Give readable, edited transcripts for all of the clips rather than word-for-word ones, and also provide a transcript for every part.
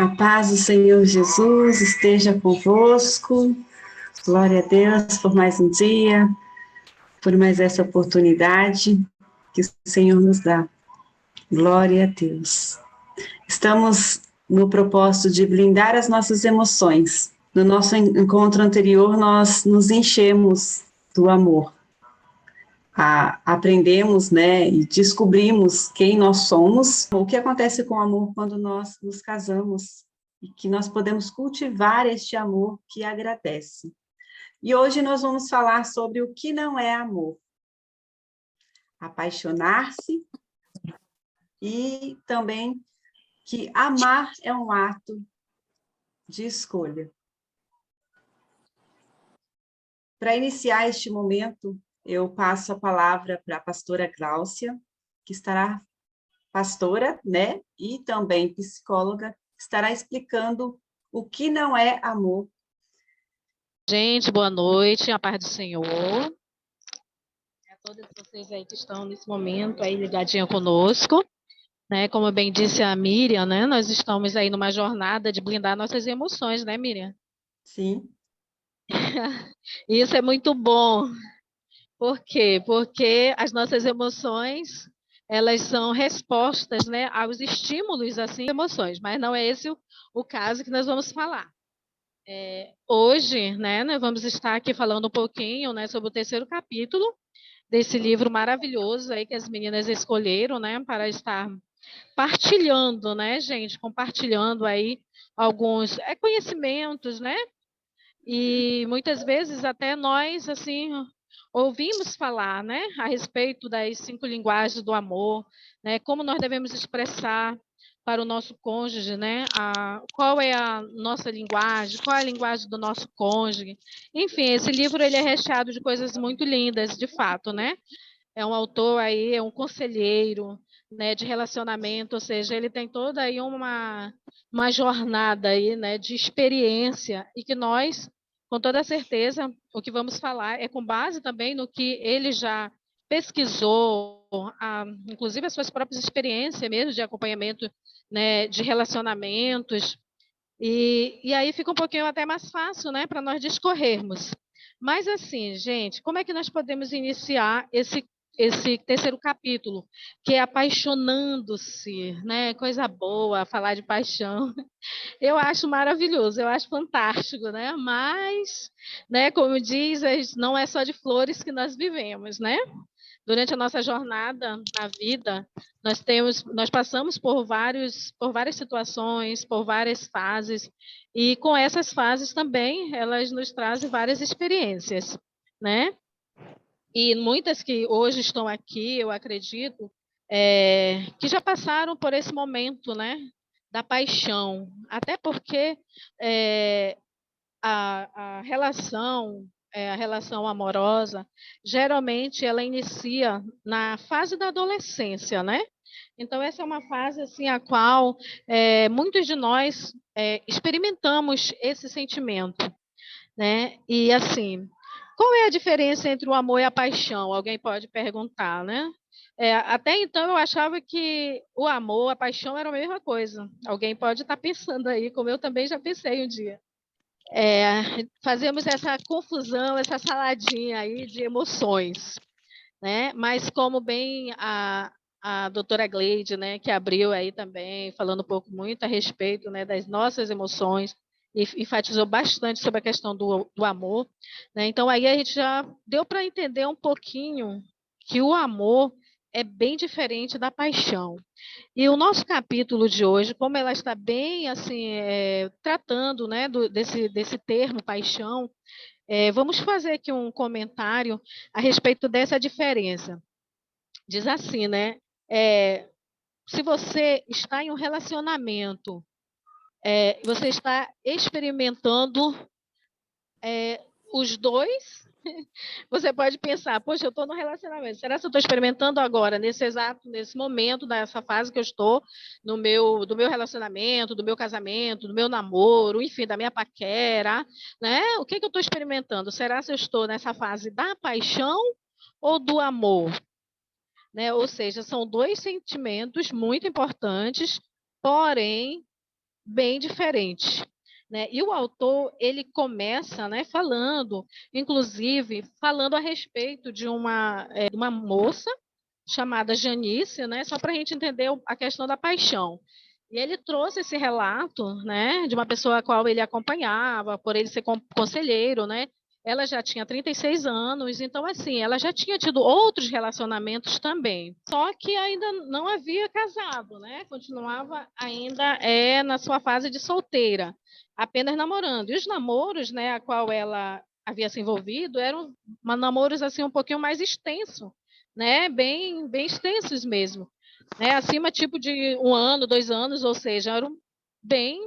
A paz do Senhor Jesus esteja convosco. Glória a Deus por mais um dia, por mais essa oportunidade que o Senhor nos dá. Glória a Deus. Estamos no propósito de blindar as nossas emoções. No nosso encontro anterior, nós nos enchemos do amor. Aprendemos, e descobrimos quem nós somos, o que acontece com o amor quando nós nos casamos, e que nós podemos cultivar este amor que agradece. E hoje nós vamos falar sobre o que não é amor. Apaixonar-se e também que amar é um ato de escolha. Para iniciar este momento, eu passo a palavra para a pastora Gláucia, que estará pastora, e também psicóloga, estará explicando o que não é amor. Gente, boa noite, a paz do Senhor. A todos vocês aí que estão nesse momento aí ligadinha conosco, Como bem disse a Miriam, Nós estamos aí numa jornada de blindar nossas emoções, Miriam? Sim. Isso é muito bom. Por quê? Porque as nossas emoções, elas são respostas, aos estímulos, assim, emoções, mas não é esse o caso que nós vamos falar. Hoje, nós vamos estar aqui falando um pouquinho, sobre o terceiro capítulo desse livro maravilhoso aí que as meninas escolheram, para estar partilhando, gente, compartilhando aí alguns conhecimentos, E muitas vezes até nós, assim, ouvimos falar, a respeito das 5 linguagens do amor, como nós devemos expressar para o nosso cônjuge, qual é a nossa linguagem, qual é a linguagem do nosso cônjuge. Enfim, esse livro ele é recheado de coisas muito lindas, de fato, É um autor aí, é um conselheiro, de relacionamento, ou seja, ele tem toda aí uma jornada aí, de experiência e que nós, com toda certeza, o que vamos falar é com base também no que ele já pesquisou, inclusive as suas próprias experiências mesmo de acompanhamento, de relacionamentos, e aí fica um pouquinho até mais fácil, para nós discorrermos. Mas assim, gente, como é que nós podemos iniciar esse terceiro capítulo, que é apaixonando-se, Coisa boa, falar de paixão. Eu acho maravilhoso, eu acho fantástico, Mas, como diz, não é só de flores que nós vivemos, Durante a nossa jornada na vida, nós passamos por várias situações, por várias fases, e com essas fases também, elas nos trazem várias experiências, E muitas que hoje estão aqui, eu acredito, que já passaram por esse momento, da paixão. Até porque a relação amorosa, geralmente ela inicia na fase da adolescência, Então, essa é uma fase assim, a qual muitos de nós experimentamos esse sentimento, E assim, qual é a diferença entre o amor e a paixão? Alguém pode perguntar, até então eu achava que o amor, a paixão era a mesma coisa. Alguém pode estar pensando aí, como eu também já pensei um dia. Fazemos essa confusão, essa saladinha aí de emoções, Mas como bem a doutora Gleide, que abriu aí também, falando um pouco muito a respeito, das nossas emoções, e enfatizou bastante sobre a questão do amor, Então aí a gente já deu para entender um pouquinho que o amor é bem diferente da paixão. E o nosso capítulo de hoje, como ela está bem assim, tratando desse termo paixão, vamos fazer aqui um comentário a respeito dessa diferença. Diz assim, se você está em um relacionamento, você está experimentando os dois. Você pode pensar, poxa, eu estou no relacionamento, será que eu estou experimentando agora, nesse momento, nessa fase que eu estou, do meu relacionamento, do meu casamento, do meu namoro, enfim, da minha paquera, O que eu estou experimentando? Será que eu estou nessa fase da paixão ou do amor? Ou seja, são dois sentimentos muito importantes, porém, bem diferente. Né? E o autor, ele começa, né, falando, inclusive, falando a respeito de uma moça chamada Janice, né, só para a gente entender a questão da paixão. E ele trouxe esse relato, né, de uma pessoa a qual ele acompanhava, por ele ser conselheiro, né? Ela já tinha 36 anos, então assim, ela já tinha tido outros relacionamentos também. Só que ainda não havia casado, né? Continuava ainda na sua fase de solteira, apenas namorando. E os namoros, né, a qual ela havia se envolvido, eram namoros assim um pouquinho mais extensos, né? Bem extensos mesmo, né? Acima tipo de 1 ano, 2 anos, ou seja, eram bem,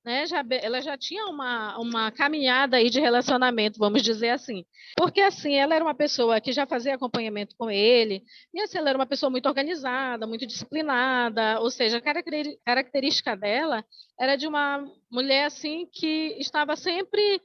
né? Ela já tinha uma caminhada aí de relacionamento, vamos dizer assim. Porque assim, ela era uma pessoa que já fazia acompanhamento com ele, e assim, ela era uma pessoa muito organizada, muito disciplinada, ou seja, a característica dela era de uma mulher assim que estava sempre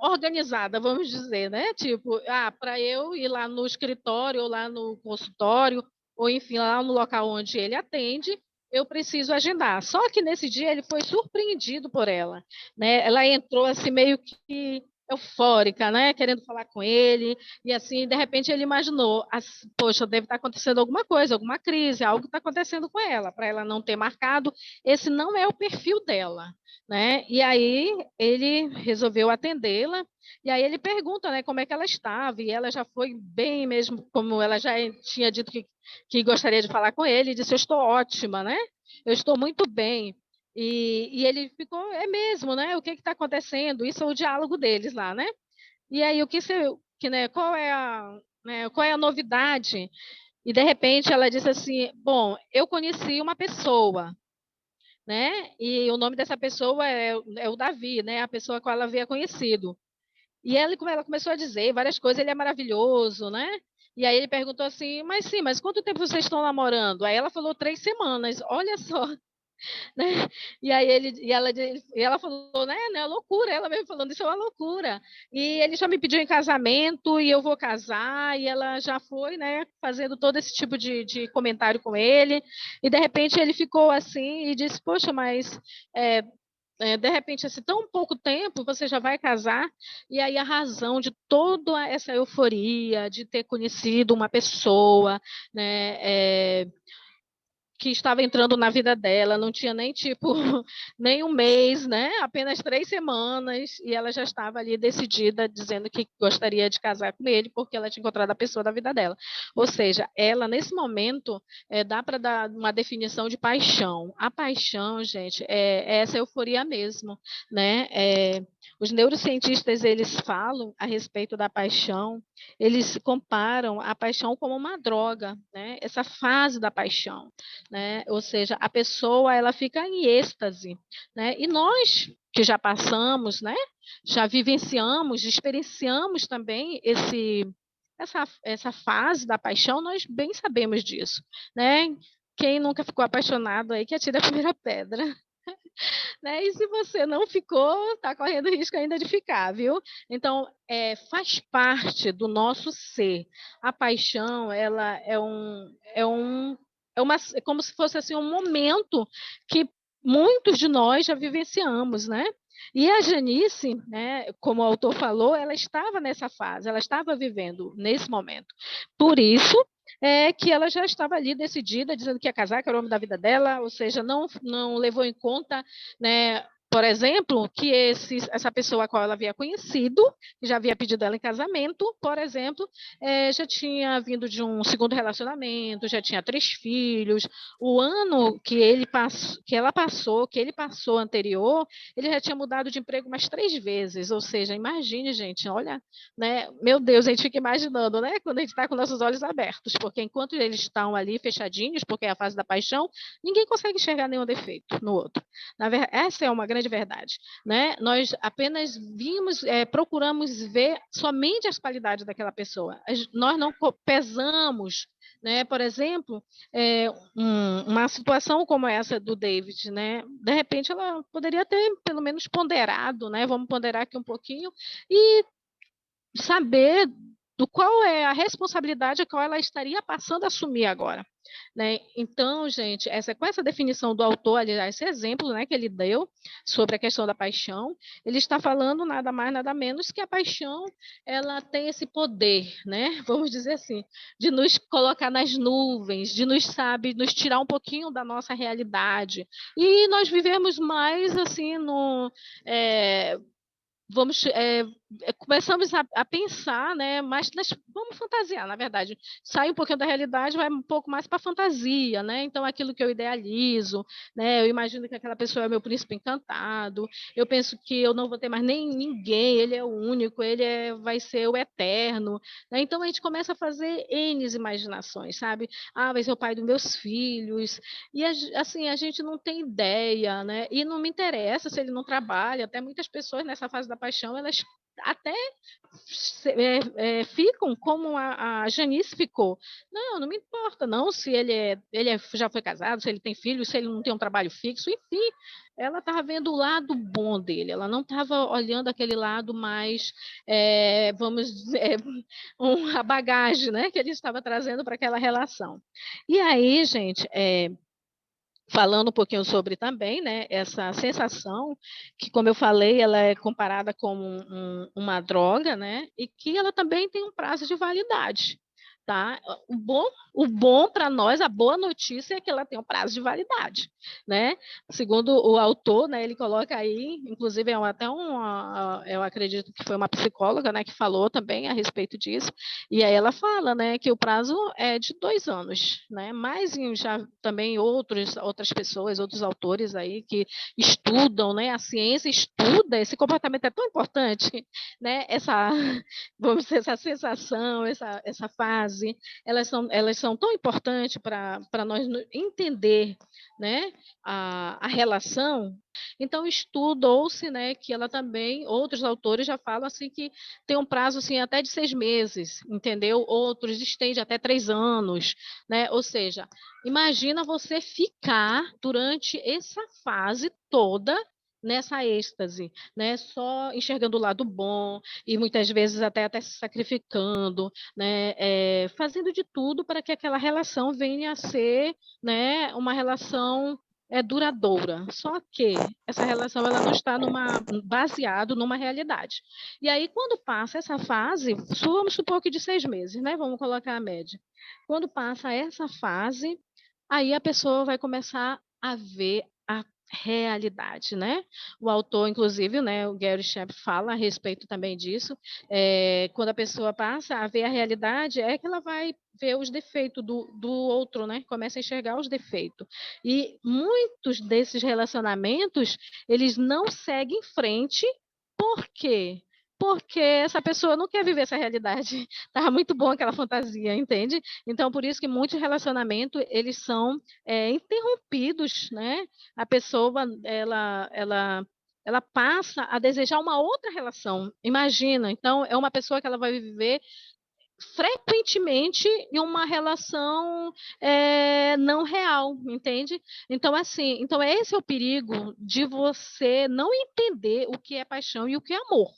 organizada, vamos dizer, né? Tipo, para eu ir lá no escritório, ou lá no consultório, ou enfim, lá no local onde ele atende, eu preciso agendar. Só que nesse dia ele foi surpreendido por ela, né? Ela entrou assim meio que eufórica, né? Querendo falar com ele, e assim, de repente ele imaginou, poxa, deve estar acontecendo alguma coisa, alguma crise, algo está acontecendo com ela, para ela não ter marcado. Esse não é o perfil dela, né? E aí ele resolveu atendê-la, e aí ele pergunta, né, como é que ela estava, e ela já foi bem mesmo, como ela já tinha dito que gostaria de falar com ele, e disse, eu estou ótima, né? Eu estou muito bem. E ele ficou, é mesmo, né? O que está acontecendo? Isso é o diálogo deles lá, né? E aí, né, qual é a novidade? E de repente ela disse assim, bom, eu conheci uma pessoa, né? E o nome dessa pessoa é o Davi, né? A pessoa que ela havia conhecido. E como ela começou a dizer várias coisas, ele é maravilhoso, né? E aí ele perguntou assim, mas sim, mas quanto tempo vocês estão namorando? Aí ela falou 3 semanas, olha só, né? E ela falou, né, loucura, ela mesmo falando, isso é uma loucura. E ele já me pediu em casamento e eu vou casar, e ela já foi, né, fazendo todo esse tipo de comentário com ele, e de repente ele ficou assim e disse, poxa, mas é, de repente, assim, tão pouco tempo, você já vai casar, e aí a razão de toda essa euforia, de ter conhecido uma pessoa, né, que estava entrando na vida dela, não tinha nem tipo nem um mês, né? Apenas 3 semanas, e ela já estava ali decidida, dizendo que gostaria de casar com ele, porque ela tinha encontrado a pessoa da vida dela. Ou seja, ela nesse momento dá para dar uma definição de paixão. A paixão, gente, é essa euforia mesmo, né? Os neurocientistas eles falam a respeito da paixão, eles comparam a paixão como uma droga, né? Essa fase da paixão, né? Ou seja, a pessoa ela fica em êxtase, né? E nós que já passamos, né? Já vivenciamos, experienciamos também essa fase da paixão, nós bem sabemos disso, né? Quem nunca ficou apaixonado aí que atira a primeira pedra, né? E se você não ficou, está correndo risco ainda de ficar, viu? Então, faz parte do nosso ser. A paixão, ela é como se fosse assim um momento que muitos de nós já vivenciamos, né? E a Janice, né, como o autor falou, ela estava nessa fase, ela estava vivendo nesse momento. Por isso que ela já estava ali decidida, dizendo que ia casar, que era o homem da vida dela, ou seja, não levou em conta, né, por exemplo, que essa pessoa a qual ela havia conhecido, que já havia pedido ela em casamento, por exemplo, já tinha vindo de um segundo relacionamento, já tinha 3 filhos. O ano que ele que ele passou anterior, ele já tinha mudado de emprego umas 3 vezes. Ou seja, imagine, gente, olha, né? Meu Deus, a gente fica imaginando, né? Quando a gente está com nossos olhos abertos, porque enquanto eles estão ali fechadinhos, porque é a fase da paixão, ninguém consegue enxergar nenhum defeito no outro. Essa é uma grande verdade, né? Nós apenas procuramos ver somente as qualidades daquela pessoa. Nós não pesamos, né? Por exemplo, uma situação como essa do David, né? De repente ela poderia ter pelo menos ponderado, né? Vamos ponderar aqui um pouquinho e saber do qual é a responsabilidade a qual ela estaria passando a assumir agora. né? Então, gente, com essa definição do autor, aliás, esse exemplo, né, que ele deu sobre a questão da paixão, ele está falando nada mais, nada menos que a paixão, ela tem esse poder, né, vamos dizer assim, de nos colocar nas nuvens, de nos tirar um pouquinho da nossa realidade, e nós vivemos mais, assim, vamos começamos a pensar, né? Mas vamos fantasiar, na verdade. Sai um pouquinho da realidade, vai um pouco mais para a fantasia, né? Então, aquilo que eu idealizo, né? Eu imagino que aquela pessoa é meu príncipe encantado. Eu penso que eu não vou ter mais nem ninguém. Ele é o único. Vai ser o eterno. Né? Então, a gente começa a fazer N imaginações, sabe? Ah, vai ser o pai dos meus filhos. E assim, a gente não tem ideia, né? E não me interessa se ele não trabalha. Até muitas pessoas nessa fase da paixão, elas até ficam como a Janice ficou. Não, não me importa, não, se já foi casado, se ele tem filho, se ele não tem um trabalho fixo, enfim, ela estava vendo o lado bom dele, ela não estava olhando aquele lado mais, vamos dizer, a bagagem, né, que ele estava trazendo para aquela relação. E aí, gente, falando um pouquinho sobre também, né, essa sensação, que, como eu falei, ela é comparada como uma droga, né, e que ela também tem um prazo de validade. Tá? O bom para nós, a boa notícia é que ela tem um prazo de validade, né? Segundo o autor, né, ele coloca aí, inclusive eu acredito que foi uma psicóloga, né, que falou também a respeito disso, e aí ela fala, né, que o prazo é de 2 anos, né? Mas já também outras pessoas, outros autores aí que estudam, né? A ciência estuda, esse comportamento é tão importante, né? Vamos dizer, essa sensação, essa fase, elas são tão importantes para nós entender, né, a relação. Então, estudou-se, né, que ela também, outros autores já falam assim que tem um prazo assim, até de 6 meses, entendeu? Outros estende até 3 anos, né? Ou seja, imagina você ficar durante essa fase toda nessa êxtase, né? Só enxergando o lado bom e muitas vezes até se sacrificando, né? Fazendo de tudo para que aquela relação venha a ser, né, uma relação duradoura. Só que essa relação ela não está baseado numa realidade. E aí, quando passa essa fase, vamos supor que de 6 meses, né? Vamos colocar a média. Quando passa essa fase, aí a pessoa vai começar a ver a realidade, né? O autor, inclusive, né, o Gary Chapman fala a respeito também disso. Quando a pessoa passa a ver a realidade, é que ela vai ver os defeitos do outro, né? Começa a enxergar os defeitos. E muitos desses relacionamentos, eles não seguem em frente, por quê? Porque essa pessoa não quer viver essa realidade. Estava muito bom aquela fantasia, entende? Então, por isso que muitos relacionamentos, eles são interrompidos, né? A pessoa, ela passa a desejar uma outra relação. Imagina, então, é uma pessoa que ela vai viver frequentemente em uma relação não real, entende? Então, assim, então esse é o perigo de você não entender o que é paixão e o que é amor.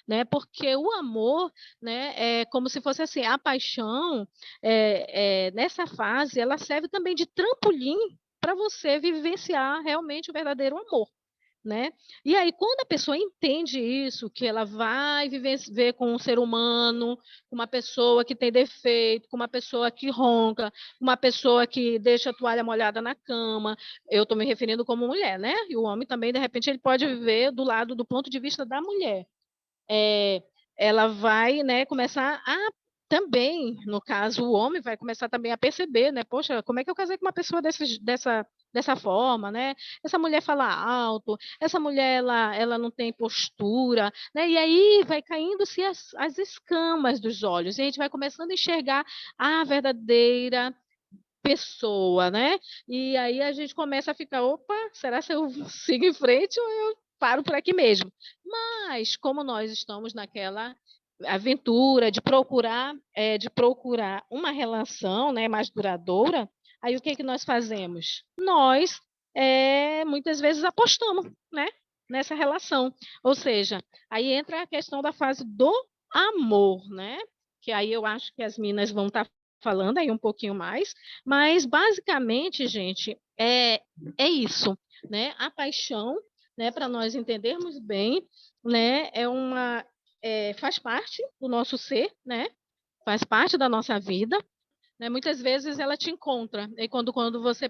Né? Porque o amor, né, é como se fosse assim, a paixão, nessa fase, ela serve também de trampolim para você vivenciar realmente o verdadeiro amor. Né? E aí, quando a pessoa entende isso, que ela vai viver com um ser humano, com uma pessoa que tem defeito, com uma pessoa que ronca, uma pessoa que deixa a toalha molhada na cama, eu estou me referindo como mulher, né? E o homem também, de repente, ele pode viver do ponto de vista da mulher. Ela vai, né, começar a também, no caso, o homem vai começar também a perceber, né? Poxa, como é que eu casei com uma pessoa dessa forma, né? Essa mulher fala alto, essa mulher ela não tem postura, né? E aí vai caindo-se as escamas dos olhos, e a gente vai começando a enxergar a verdadeira pessoa, né? E aí a gente começa a ficar, opa, será que eu sigo em frente ou eu paro por aqui mesmo? Mas como nós estamos naquela aventura de procurar uma relação, né, mais duradoura, aí o que que nós fazemos? Nós muitas vezes apostamos, né, nessa relação. Ou seja, aí entra a questão da fase do amor, né? Que aí eu acho que as minas vão estar falando aí um pouquinho mais, mas basicamente, gente, é isso, né? A paixão, né, para nós entendermos bem, né, faz parte do nosso ser, né? Faz parte da nossa vida, né? Muitas vezes ela te encontra, e quando você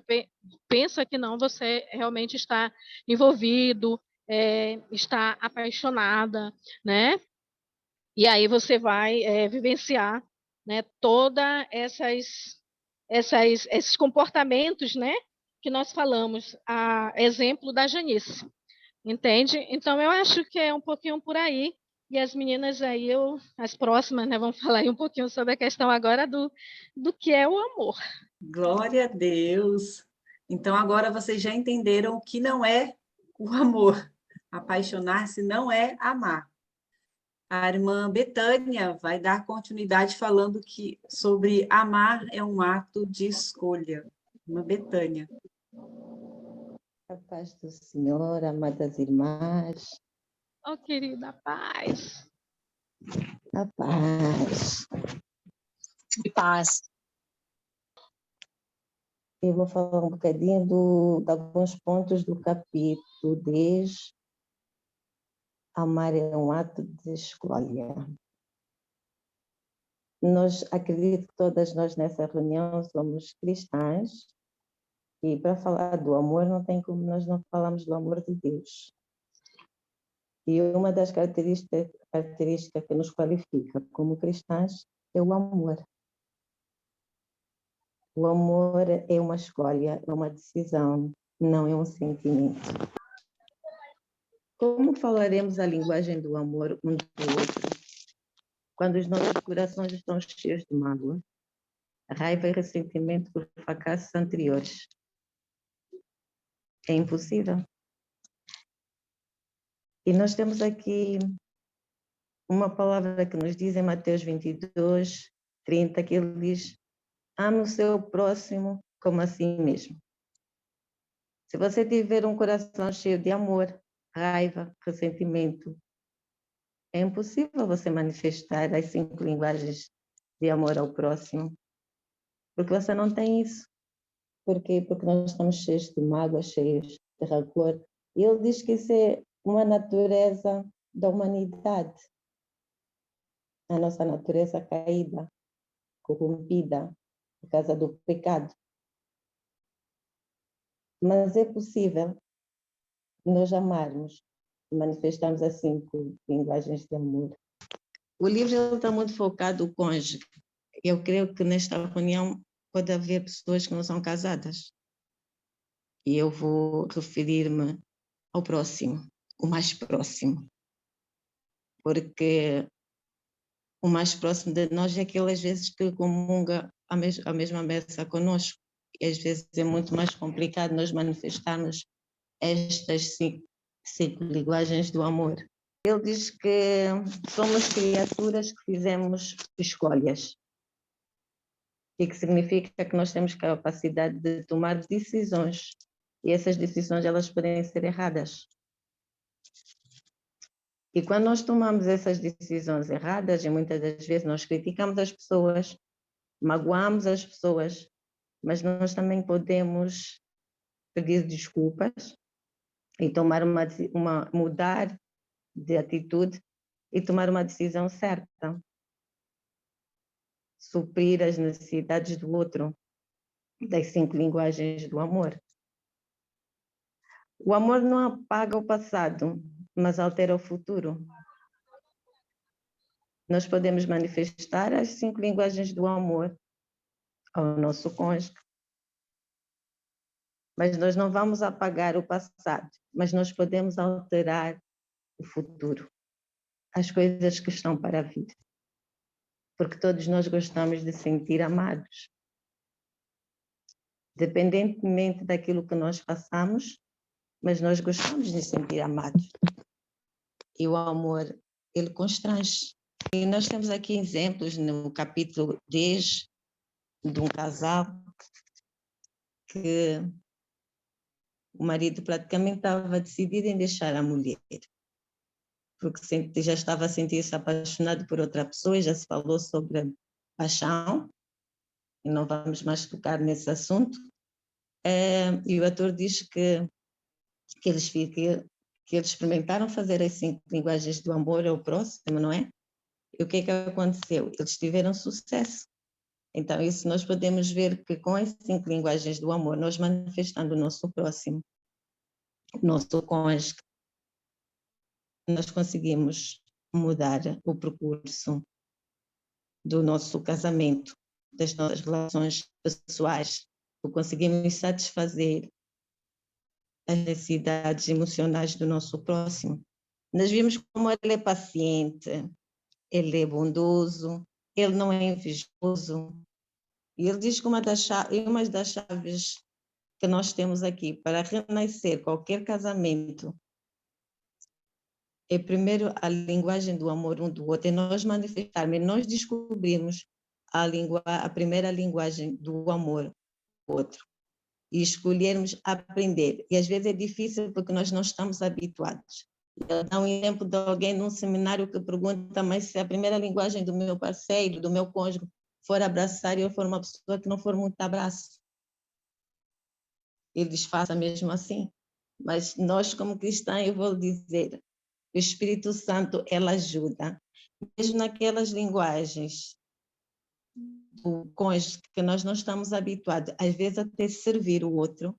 pensa que não, você realmente está envolvido, está apaixonada, né? E aí você vai vivenciar, né, toda esses comportamentos, né, que nós falamos, a exemplo da Janice, entende? Então eu acho que é um pouquinho por aí. E as meninas aí, as próximas, né, vão falar aí um pouquinho sobre a questão agora do que é o amor. Glória a Deus! Então, agora vocês já entenderam o que não é o amor. Apaixonar-se não é amar. A irmã Betânia vai dar continuidade falando que sobre amar é um ato de escolha. Irmã Betânia. A paz do Senhor, amadas irmãs, Oh, querida paz. a paz. Paz. Eu vou falar um bocadinho de alguns pontos do capítulo 10. Amar é um ato de escolha. Acredito que todas nós nessa reunião somos cristãs e para falar do amor não tem como nós não falarmos do amor de Deus. E uma das características que nos qualifica como cristãs é o amor. O amor é uma escolha, é uma decisão, não é um sentimento. Como falaremos a linguagem do amor um do outro quando os nossos corações estão cheios de mágoa, raiva e ressentimento por fracassos anteriores? É impossível. E nós temos aqui uma palavra que nos diz em Mateus 22, 30, que ele diz: ame o seu próximo como a si mesmo. Se você tiver um coração cheio de amor, raiva, ressentimento, é impossível você manifestar as 5 linguagens de amor ao próximo, porque você não tem isso. Por quê? Porque nós estamos cheios de mágoa, cheios de rancor. E ele diz que isso é uma natureza da humanidade, a nossa natureza caída, corrompida, por causa do pecado. Mas é possível nós amarmos e manifestarmos as 5 linguagens de amor. O livro está muito focado no cônjuge. Eu creio que nesta reunião pode haver pessoas que não são casadas. E eu vou referir-me ao próximo, o mais próximo. Porque o mais próximo de nós é aquele, às vezes, que comunga a mesma mesa conosco. E às vezes é muito mais complicado nós manifestarmos estas 5 linguagens do amor. Ele diz que somos criaturas que fizemos escolhas. E que significa que nós temos capacidade de tomar decisões. E essas decisões, elas podem ser erradas. E quando nós tomamos essas decisões erradas, e muitas das vezes nós criticamos as pessoas, magoamos as pessoas, mas nós também podemos pedir desculpas e tomar mudar de atitude e tomar uma decisão certa. Suprir as necessidades do outro, das 5 linguagens do amor. O amor não apaga o passado, mas altera o futuro. Nós podemos manifestar as 5 linguagens do amor ao nosso cônjuge, mas nós não vamos apagar o passado, mas nós podemos alterar o futuro, as coisas que estão para vir. Porque todos nós gostamos de sentir amados. Independentemente daquilo que nós passamos, mas nós gostamos de sentir amados. E o amor, ele constrange. E nós temos aqui exemplos no capítulo 10 de um casal que o marido praticamente estava decidido em deixar a mulher, porque já estava a sentir-se apaixonado por outra pessoa, já se falou sobre a paixão, e não vamos mais tocar nesse assunto. E o autor diz que eles experimentaram fazer as 5 linguagens do amor ao próximo, não é? E o que é que aconteceu? Eles tiveram sucesso. Então, isso nós podemos ver que com as 5 linguagens do amor, nós manifestando o nosso próximo, o nosso cônjuge, nós conseguimos mudar o percurso do nosso casamento, das nossas relações pessoais, conseguimos satisfazer as necessidades emocionais do nosso próximo. Nós vimos como ele é paciente, ele é bondoso, ele não é invejoso. E ele diz que uma das chaves que nós temos aqui para renascer qualquer casamento é primeiro a linguagem do amor um do outro, é nós manifestarmos, nós descobrirmos a primeira linguagem do amor do outro e escolhermos aprender. E às vezes é difícil porque nós não estamos habituados. Eu dou um exemplo de alguém num seminário que pergunta, mas se a primeira linguagem do meu parceiro, do meu cônjuge, for abraçar e eu for uma pessoa que não for muito abraço, ele diz, faça mesmo assim. Mas nós, como cristãos, eu vou dizer, o Espírito Santo, ela ajuda. Mesmo naquelas linguagens do cônjuge que nós não estamos habituados, às vezes até servir o outro,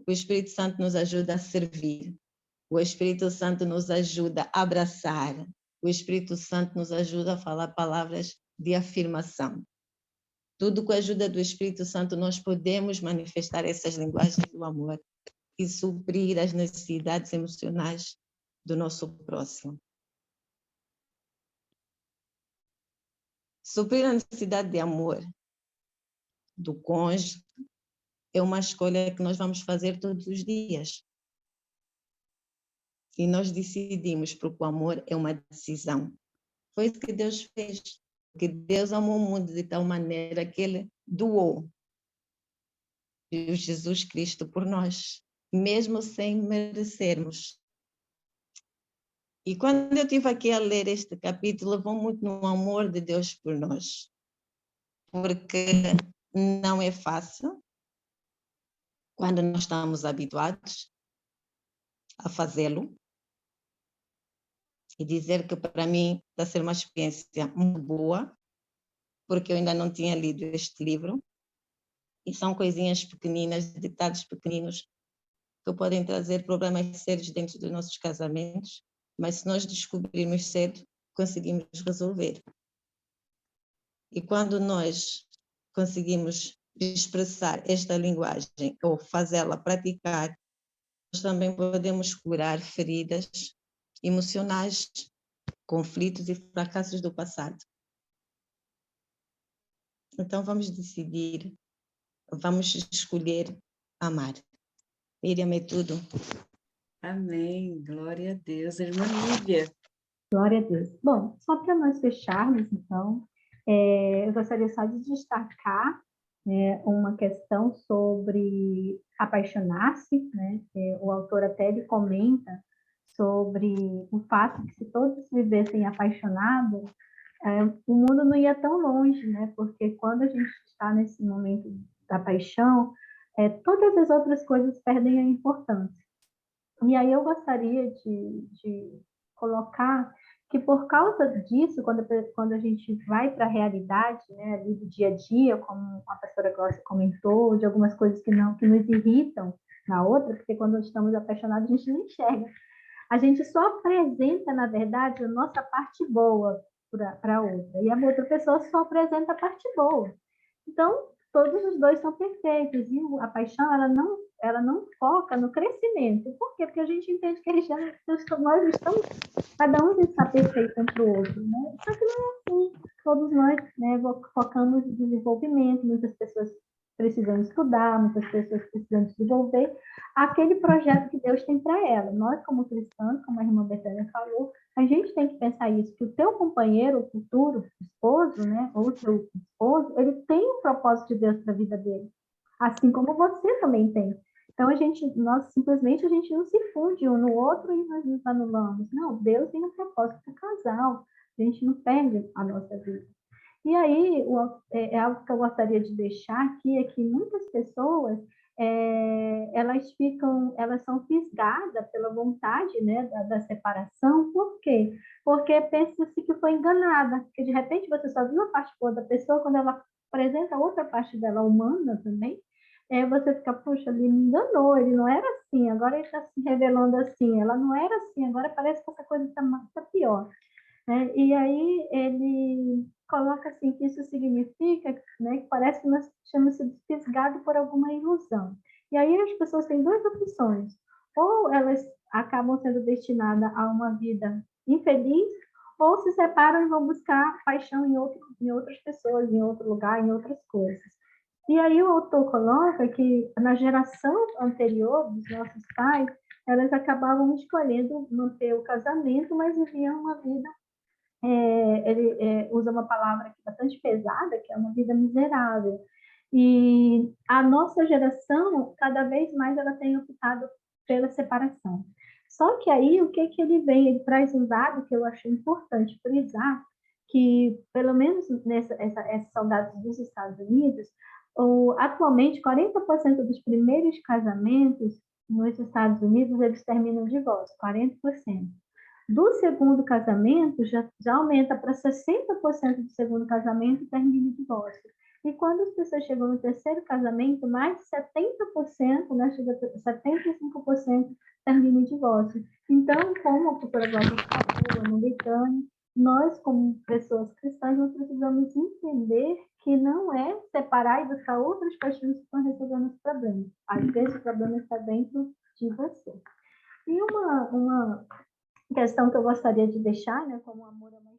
o Espírito Santo nos ajuda a servir. O Espírito Santo nos ajuda a abraçar. O Espírito Santo nos ajuda a falar palavras de afirmação. Tudo com a ajuda do Espírito Santo nós podemos manifestar essas linguagens do amor e suprir as necessidades emocionais do nosso próximo. Suprir a necessidade de amor do cônjuge é uma escolha que nós vamos fazer todos os dias. E nós decidimos, porque o amor é uma decisão. Foi isso que Deus fez. Que Deus amou o mundo de tal maneira que Ele doou o Jesus Cristo por nós, mesmo sem merecermos. E quando eu estive aqui a ler este capítulo, levou muito no amor de Deus por nós. Porque não é fácil quando nós estamos habituados a fazê-lo. E dizer que para mim está a ser uma experiência muito boa, porque eu ainda não tinha lido este livro. E são coisinhas pequeninas, detalhes pequeninos, que podem trazer problemas sérios dentro dos nossos casamentos, mas se nós descobrirmos cedo, conseguimos resolver. E quando nós conseguimos expressar esta linguagem ou fazê-la praticar, nós também podemos curar feridas emocionais, conflitos e fracassos do passado. Então vamos decidir, vamos escolher amar. Miriam, é tudo. Amém. Glória a Deus. Irmã Lívia. Glória a Deus. Bom, só para nós fecharmos, então, eu gostaria só de destacar uma questão sobre apaixonar-se, né? O autor até ele comenta sobre o fato que se todos vivessem apaixonados, o mundo não ia tão longe, né? Porque quando a gente está nesse momento da paixão, todas as outras coisas perdem a importância. E aí eu gostaria de colocar que por causa disso, quando a gente vai para a realidade, né, ali do dia a dia, como a pastora Glócia comentou, de algumas coisas que nos irritam na outra, porque quando estamos apaixonados a gente não enxerga. A gente só apresenta, na verdade, a nossa parte boa para a outra, e a outra pessoa só apresenta a parte boa. Então, todos os dois são perfeitos, e a paixão, ela não foca no crescimento. Por quê? Porque a gente entende que nós estamos, cada um está perfeito um para o outro, né? Só que não é assim. Todos nós, né, focamos no desenvolvimento, muitas pessoas precisam estudar, muitas pessoas precisam desenvolver aquele projeto que Deus tem para ela. Nós, como cristãos, como a irmã Betânia falou, a gente tem que pensar isso, que o teu companheiro, o futuro esposo, né, ou o teu esposo, ele tem um propósito de Deus para a vida dele, assim como você também tem. Então, nós simplesmente a gente não se funde um no outro e nós nos anulamos. Não, Deus tem um propósito para o casal, a gente não perde a nossa vida. E aí, é algo que eu gostaria de deixar aqui, é que muitas pessoas, elas são fisgadas pela vontade, né, da separação. Por quê? Porque pensa-se que foi enganada, que de repente você só viu a parte boa da pessoa, quando ela apresenta outra parte dela humana também, você fica, puxa, ele me enganou, ele não era assim, agora ele está se revelando assim, ela não era assim, agora parece que essa coisa está pior. Né? E aí ele coloca assim que isso significa, né, que parece que nós tínhamos sido fisgados por alguma ilusão. E aí as pessoas têm duas opções: ou elas acabam sendo destinadas a uma vida infeliz, ou se separam e vão buscar paixão em outras pessoas, em outro lugar, em outras coisas. E aí o autor coloca que na geração anterior dos nossos pais, elas acabavam escolhendo manter o casamento, mas viviam uma vida, ele usa uma palavra aqui bastante pesada, que é uma vida miserável. E a nossa geração, cada vez mais, ela tem optado pela separação. Só que aí, o que ele vem? Ele traz um dado que eu achei importante frisar, que, pelo menos esses são dados dos Estados Unidos, atualmente, 40% dos primeiros casamentos nos Estados Unidos, eles terminam em divórcio, 40%. Do segundo casamento, já aumenta para 60% do segundo casamento e termina em divórcio. E quando as pessoas chegam no terceiro casamento, mais de 70%, né, chega a 75% termina em divórcio. Então, como a cultura global falou, americana, nós, como pessoas cristãs, nós precisamos entender que não é separar e buscar outras paixões que estão resolvendo os problemas. Às vezes, o problema está dentro de você. E uma questão que eu gostaria de deixar, né, como amor é uma